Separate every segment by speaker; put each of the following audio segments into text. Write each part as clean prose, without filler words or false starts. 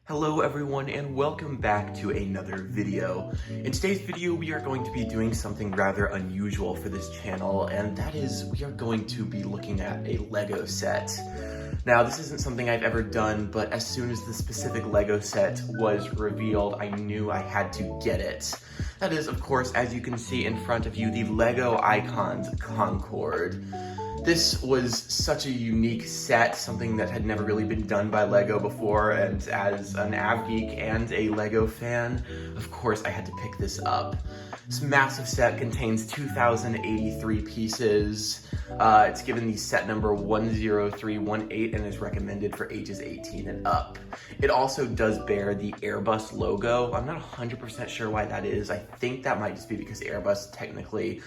Speaker 1: Hello everyone and welcome back to another video. In today's video we are going to be doing something rather unusual for this channel, and that is we are going to be looking at a Lego set. Now this isn't something I've ever done, but as soon as the specific Lego set was revealed, I knew I had to get it. That is, of course, as you can see in front of you, the Lego Icons Concorde. This was such a unique set, something that had never really been done by Lego before, and as an AvGeek and a Lego fan, of course I had to pick this up. This massive set contains 2,083 pieces. It's given the set number 10318 and is recommended for ages 18 and up. It also does bear the Airbus logo. I'm not 100% sure why that is. I think that might just be because Airbus technically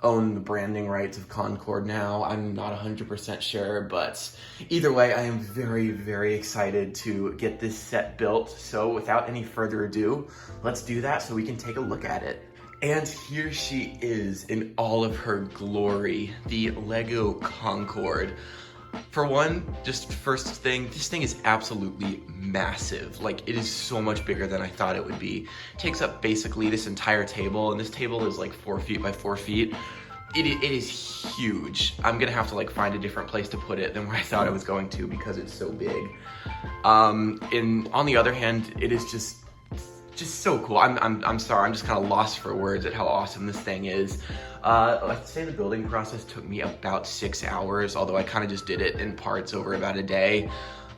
Speaker 1: own the branding rights of Concorde now. I'm not 100% sure, but either way, I am very, very excited to get this set built. So without any further ado, let's do that so we can take a look at it. And here she is in all of her glory, the Lego Concorde. For one, just first thing, this thing is absolutely massive. Like, it is so much bigger than I thought it would be. It takes up basically this entire table, and this table is like 4 feet by 4 feet. It is huge. I'm gonna have to like find a different place to put it than where I thought I was going to because it's so big. And on the other hand, it is just so cool. I'm sorry, I'm just kind of lost for words at how awesome this thing is. I'd say the building process took me about 6 hours, although I kind of just did it in parts over about a day.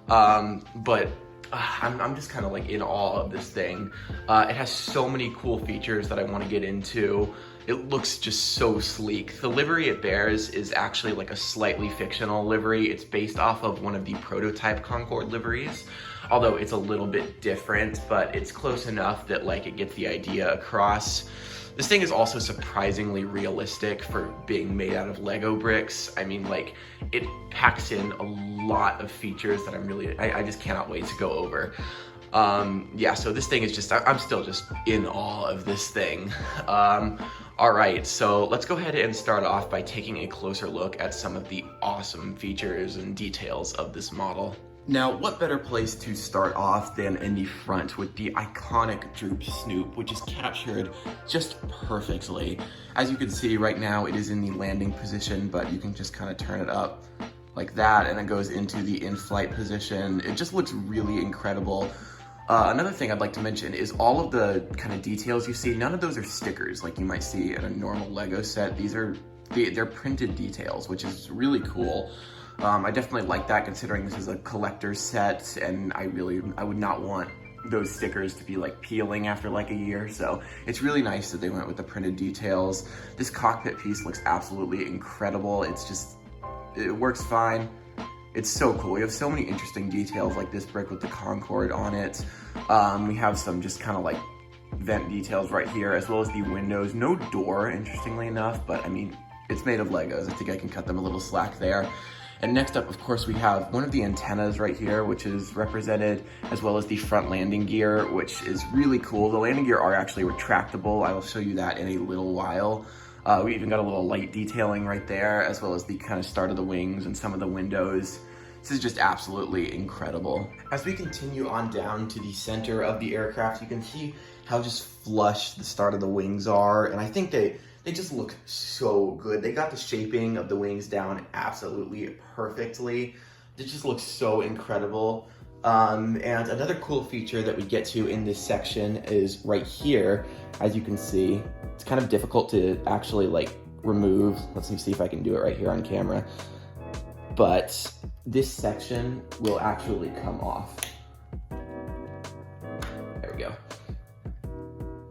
Speaker 1: But I'm just kind of like in awe of this thing. It has so many cool features that I want to get into. It looks just so sleek. The livery it bears is actually like a slightly fictional livery. It's based off of one of the prototype Concorde liveries, although it's a little bit different, but it's close enough that like it gets the idea across. This thing is also surprisingly realistic for being made out of Lego bricks. I mean, like, it packs in a lot of features that I just cannot wait to go over. Yeah, so this thing is just, I'm still just in awe of this thing. All right, so let's go ahead and start off by taking a closer look at some of the awesome features and details of this model. Now, what better place to start off than in the front with the iconic droop snoop, which is captured just perfectly. As you can see right now, it is in the landing position, but you can just kind of turn it up like that, and it goes into the in-flight position. It just looks really incredible. Another thing I'd like to mention is all of the kind of details you see, none of those are stickers like you might see in a normal Lego set. They're printed details, which is really cool. I definitely like that considering this is a collector's set, and I would not want those stickers to be like peeling after like a year. So it's really nice that they went with the printed details. This cockpit piece looks absolutely incredible. It works fine. It's so cool. We have so many interesting details like this brick with the Concorde on it. We have some just kind of like vent details right here, as well as the windows. No door, interestingly enough, but I mean, it's made of Legos. I think I can cut them a little slack there. And next up, of course, we have one of the antennas right here, which is represented, as well as the front landing gear, which is really cool. The landing gear are actually retractable. I will show you that in a little while. We even got a little light detailing right there, as well as the kind of start of the wings and some of the windows. This is just absolutely incredible. As we continue on down to the center of the aircraft, you can see how just flush the start of the wings are, and I think they just look so good. They got the shaping of the wings down absolutely perfectly. It just looks so incredible. And another cool feature that we get to in this section is right here. As you can see, it's kind of difficult to actually like remove. Let's see if I can do it right here on camera. But this section will actually come off. There we go.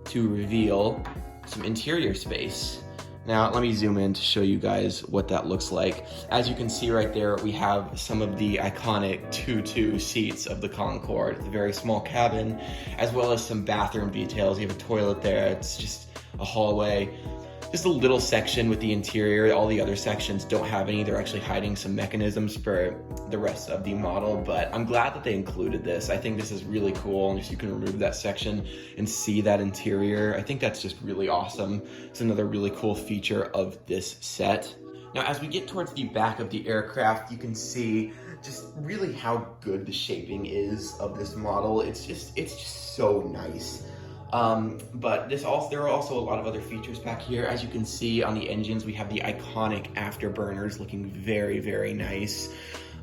Speaker 1: To reveal some interior space. Now, let me zoom in to show you guys what that looks like. As you can see right there, we have some of the iconic 2-2 seats of the Concorde. It's a very small cabin, as well as some bathroom details. You have a toilet there. It's just a hallway. Just a little section with the interior. All the other sections don't have any. They're actually hiding some mechanisms for the rest of the model, but I'm glad that they included this. I think this is really cool, and just you can remove that section and see that interior. I think that's just really awesome. It's another really cool feature of this set. Now, as we get towards the back of the aircraft, you can see just really how good the shaping is of this model. It's just so nice. But there are also a lot of other features back here. As you can see on the engines, we have the iconic afterburners looking very, very nice.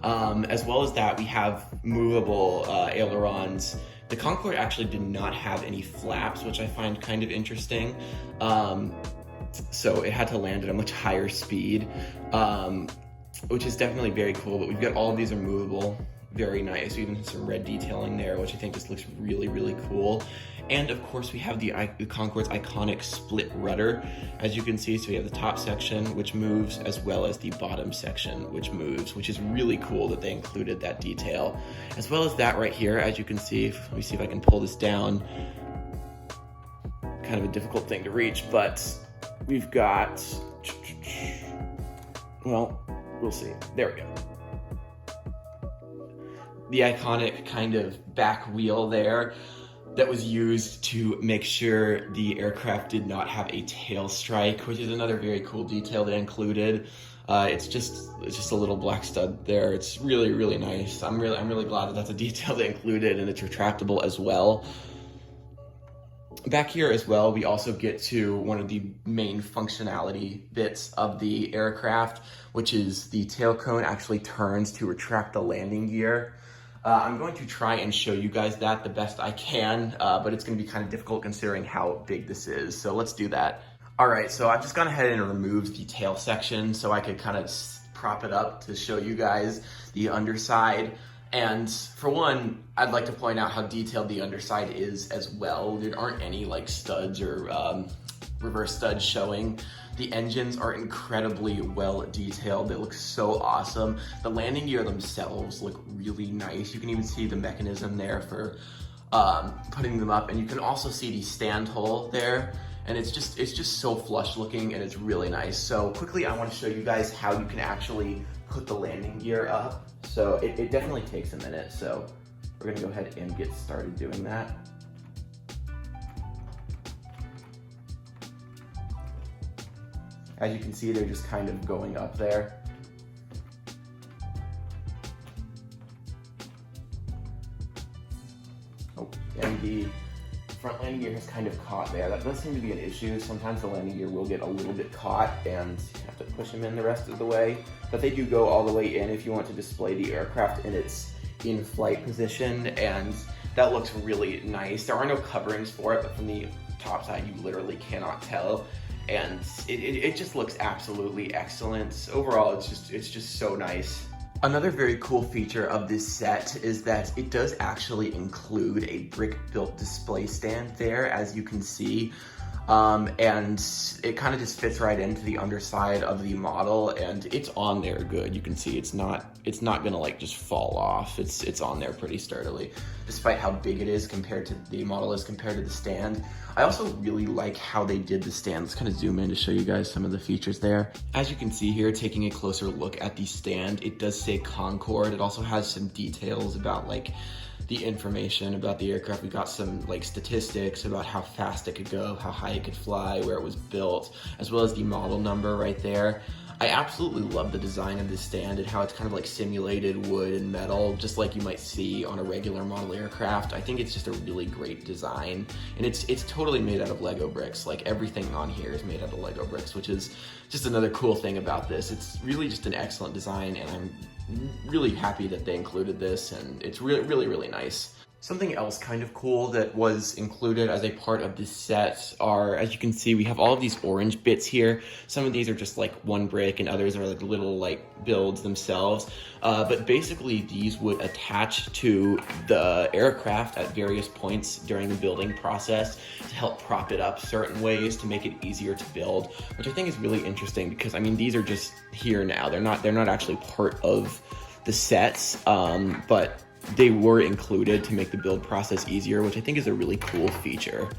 Speaker 1: As well as that, we have movable ailerons. The Concorde actually did not have any flaps, which I find kind of interesting. So it had to land at a much higher speed, which is definitely very cool. But we've got all of these are movable, very nice. We even have some red detailing there, which I think just looks really, really cool. And of course, we have the Concorde's iconic split rudder, as you can see. So we have the top section, which moves, as well as the bottom section, which moves, which is really cool that they included that detail. As well as that right here, as you can see, let me see if I can pull this down. Kind of a difficult thing to reach, but we've got, well, we'll see. There we go. The iconic kind of back wheel there that was used to make sure the aircraft did not have a tail strike, which is another very cool detail they included. It's just a little black stud there. It's really, really nice. I'm really glad that that's a detail they included, and it's retractable as well. Back here as well, we also get to one of the main functionality bits of the aircraft, which is the tail cone actually turns to retract the landing gear. I'm going to try and show you guys that the best I can, but it's going to be kind of difficult considering how big this is. So let's do that. All right, so I've just gone ahead and removed the tail section so I could kind of prop it up to show you guys the underside. And for one, I'd like to point out how detailed the underside is as well. There aren't any like studs or reverse studs showing. The engines are incredibly well detailed. They look so awesome. The landing gear themselves look really nice. You can even see the mechanism there for putting them up, and you can also see the stand hole there. And it's just so flush looking, and it's really nice. So quickly, I want to show you guys how you can actually put the landing gear up. So it definitely takes a minute. So we're gonna go ahead and get started doing that. As you can see, they're just kind of going up there. Oh, and the front landing gear has kind of caught there. That does seem to be an issue. Sometimes the landing gear will get a little bit caught and you have to push them in the rest of the way. But they do go all the way in if you want to display the aircraft in its in-flight position, and that looks really nice. There are no coverings for it, but from the top side, you literally cannot tell. And it just looks absolutely excellent. Overall, it's just so nice. Another very cool feature of this set is that it does actually include a brick-built display stand there, as you can see. And it kind of just fits right into the underside of the model, and it's on there good. You can see it's not gonna like just fall off. It's on there pretty sturdily, despite how big it is compared to the model is compared to the stand. I also really like how they did the stand. Let's kind of zoom in to show you guys some of the features there. As you can see here, taking a closer look at the stand, it does say Concorde. It also has some details about like the information about the aircraft. We got some like statistics about how fast it could go, how high it could fly, where it was built, as well as the model number right there. I absolutely love the design of this stand and how it's kind of like simulated wood and metal, just like you might see on a regular model aircraft. I think it's just a really great design, and it's totally made out of Lego bricks. Like everything on here is made out of Lego bricks, which is just another cool thing about this. It's really just an excellent design, and I'm really happy that they included this, and it's really, really, really nice. Something else kind of cool that was included as a part of this set are, as you can see, we have all of these orange bits here. Some of these are just like one brick and others are like little like builds themselves. But basically these would attach to the aircraft at various points during the building process to help prop it up certain ways to make it easier to build, which I think is really interesting because I mean, these are just here now. They're not actually part of the sets, but they were included to make the build process easier, which I think is a really cool feature.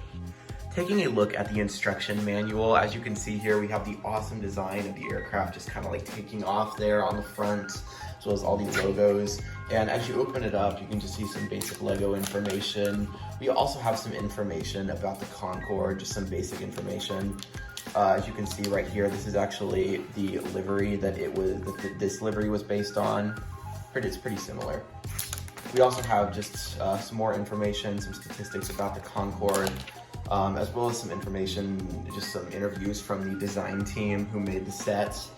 Speaker 1: Taking a look at the instruction manual, as you can see here, we have the awesome design of the aircraft just kind of like taking off there on the front, as well as all these logos. And as you open it up, you can just see some basic Lego information. We also have some information about the Concorde, just some basic information. As you can see right here, this is actually the livery that this livery was based on. it's pretty similar. We also have just some more information, some statistics about the Concorde, as well as some information, just some interviews from the design team who made the sets.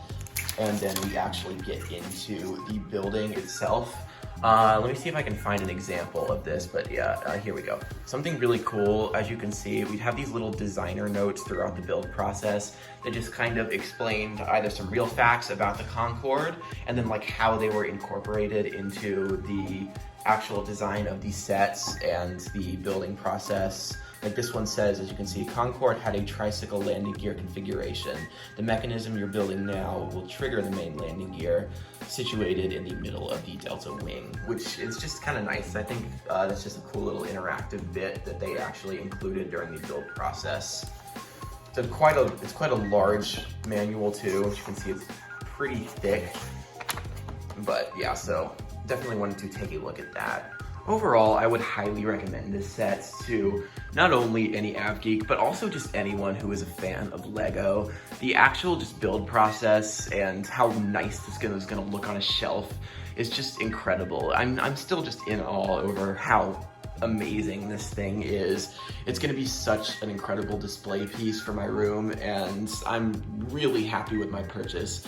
Speaker 1: And then we actually get into the building itself. Let me see if I can find an example of this, but yeah, here we go. Something really cool, as you can see, we have these little designer notes throughout the build process that just kind of explained either some real facts about the Concorde and then like how they were incorporated into the actual design of these sets and the building process. Like this one says, as you can see, Concorde had a tricycle landing gear configuration. The mechanism you're building now will trigger the main landing gear situated in the middle of the delta wing, which is just kind of nice. I think that's just a cool little interactive bit that they actually included during the build process. It's quite a large manual too. As you can see, it's pretty thick. But yeah, so definitely wanted to take a look at that. Overall, I would highly recommend this set to not only any AvGeek, but also just anyone who is a fan of Lego. The actual just build process and how nice this is gonna look on a shelf is just incredible. I'm still just in awe over how amazing this thing is. It's gonna be such an incredible display piece for my room, and I'm really happy with my purchase.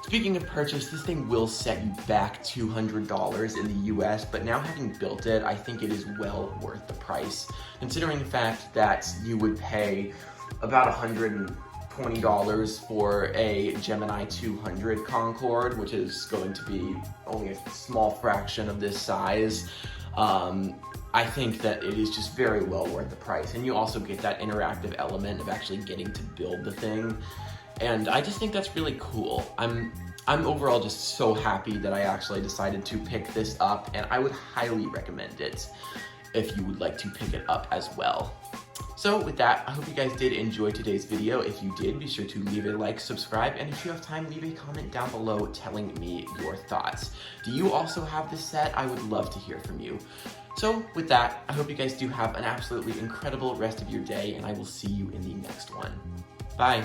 Speaker 1: Speaking of purchase, this thing will set you back $200 in the US, but now having built it, I think it is well worth the price, considering the fact that you would pay about $120 for a Gemini 200 Concorde, which is going to be only a small fraction of this size. I think that it is just very well worth the price, and you also get that interactive element of actually getting to build the thing. And I just think that's really cool. I'm overall just so happy that I actually decided to pick this up, and I would highly recommend it if you would like to pick it up as well. So with that, I hope you guys did enjoy today's video. If you did, be sure to leave a like, subscribe, and if you have time, leave a comment down below telling me your thoughts. Do you also have this set? I would love to hear from you. So with that, I hope you guys do have an absolutely incredible rest of your day, and I will see you in the next one. Bye.